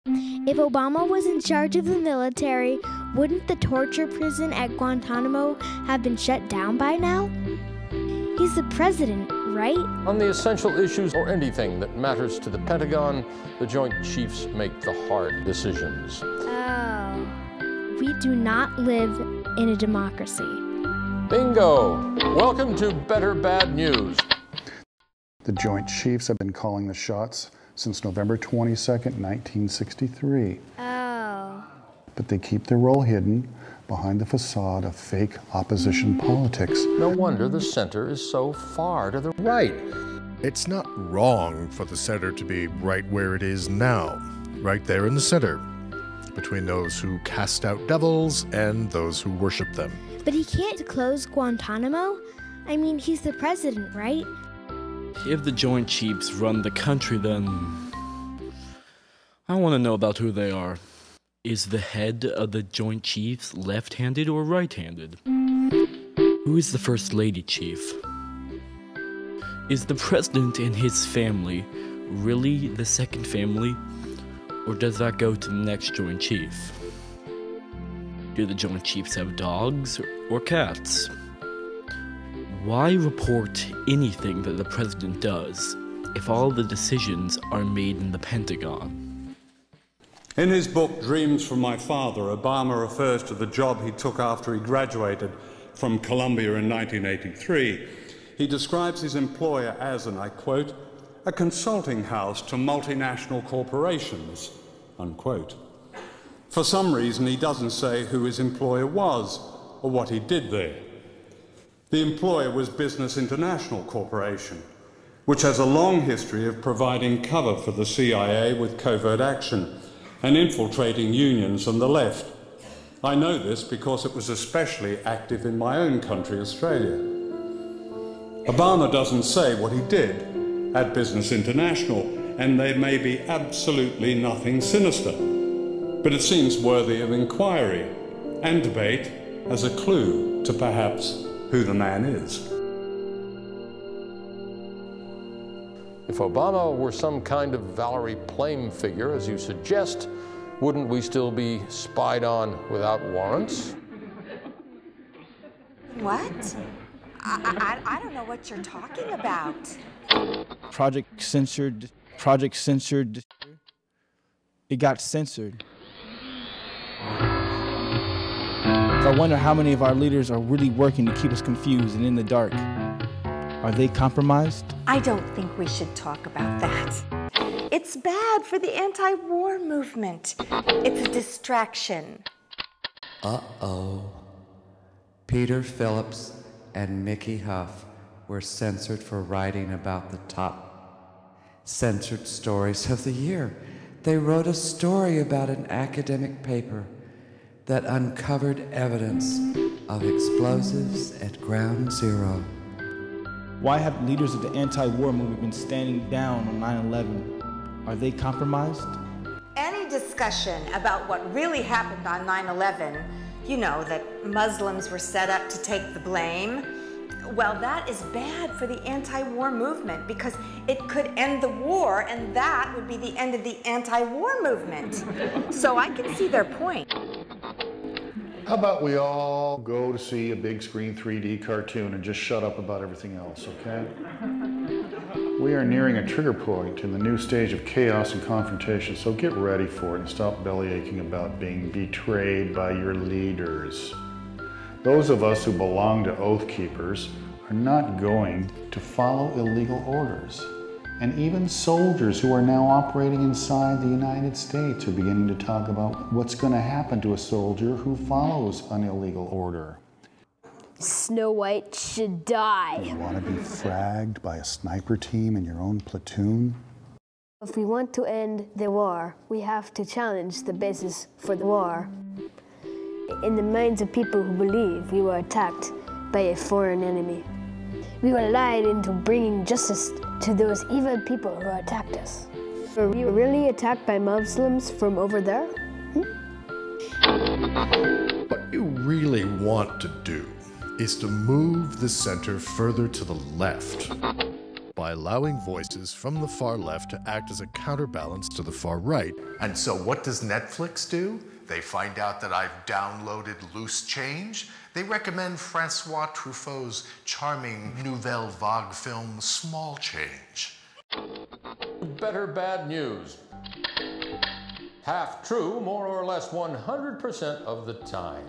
If Obama was in charge of the military, wouldn't the torture prison at Guantanamo have been shut down by now? He's the president, right? On the essential issues or anything that matters to the Pentagon, the Joint Chiefs make the hard decisions. Oh. We do not live in a democracy. Bingo! Welcome to BetterBadNews. The Joint Chiefs have been calling the shots since November 22nd, 1963. Oh. But they keep their role hidden behind the facade of fake opposition politics. No wonder the center is so far to the right. It's not wrong for the center to be right where it is now, right there in the center, between those who cast out devils and those who worship them. But he can't close Guantanamo? I mean, he's the president, right? If the Joint Chiefs run the country, then I want to know about who they are. Is the head of the Joint Chiefs left-handed or right-handed? Who is the First Lady Chief? Is the president and his family really the second family, or does that go to the next Joint Chief? Do the Joint Chiefs have dogs or cats? Why report anything that the president does if all the decisions are made in the Pentagon? In his book, Dreams from My Father, Obama refers to the job he took after he graduated from Columbia in 1983. He describes his employer as, and I quote, a consulting house to multinational corporations, unquote. For some reason, he doesn't say who his employer was or what he did there. The employer was Business International Corporation, which has a long history of providing cover for the CIA with covert action and infiltrating unions and the left. I know this because it was especially active in my own country, Australia. Obama doesn't say what he did at Business International, and there may be absolutely nothing sinister, but it seems worthy of inquiry and debate as a clue to perhaps who the man is. If Obama were some kind of Valerie Plame figure, as you suggest, wouldn't we still be spied on without warrants? What? I don't know what you're talking about. Project Censored. It got censored. So I wonder how many of our leaders are really working to keep us confused and in the dark. Are they compromised? I don't think we should talk about that. It's bad for the anti-war movement. It's a distraction. Uh-oh. Peter Phillips and Mickey Huff were censored for writing about the top censored stories of the year. They wrote a story about an academic paper that uncovered evidence of explosives at Ground Zero. Why have leaders of the anti-war movement been standing down on 9/11? Are they compromised? Any discussion about what really happened on 9/11, you know, that Muslims were set up to take the blame, well, that is bad for the anti-war movement because it could end the war, and that would be the end of the anti-war movement. So I can see their point. How about we all go to see a big screen 3D cartoon and just shut up about everything else, okay? We are nearing a trigger point in the new stage of chaos and confrontation, so get ready for it and stop bellyaching about being betrayed by your leaders. Those of us who belong to Oathkeepers are not going to follow illegal orders. And even soldiers who are now operating inside the United States are beginning to talk about what's going to happen to a soldier who follows an illegal order. Snow White should die. You want to be fragged by a sniper team in your own platoon? If we want to end the war, we have to challenge the basis for the war. In the minds of people who believe we were attacked by a foreign enemy. We were lied into bringing justice to those evil people who attacked us. Were we really attacked by Muslims from over there? What you really want to do is to move the center further to the left by by allowing voices from the far left to act as a counterbalance to the far right. And so what does Netflix do? They find out that I've downloaded Loose Change. They recommend Francois Truffaut's charming Nouvelle Vague film, Small Change. BetterBadNews. Half true, more or less 100% of the time.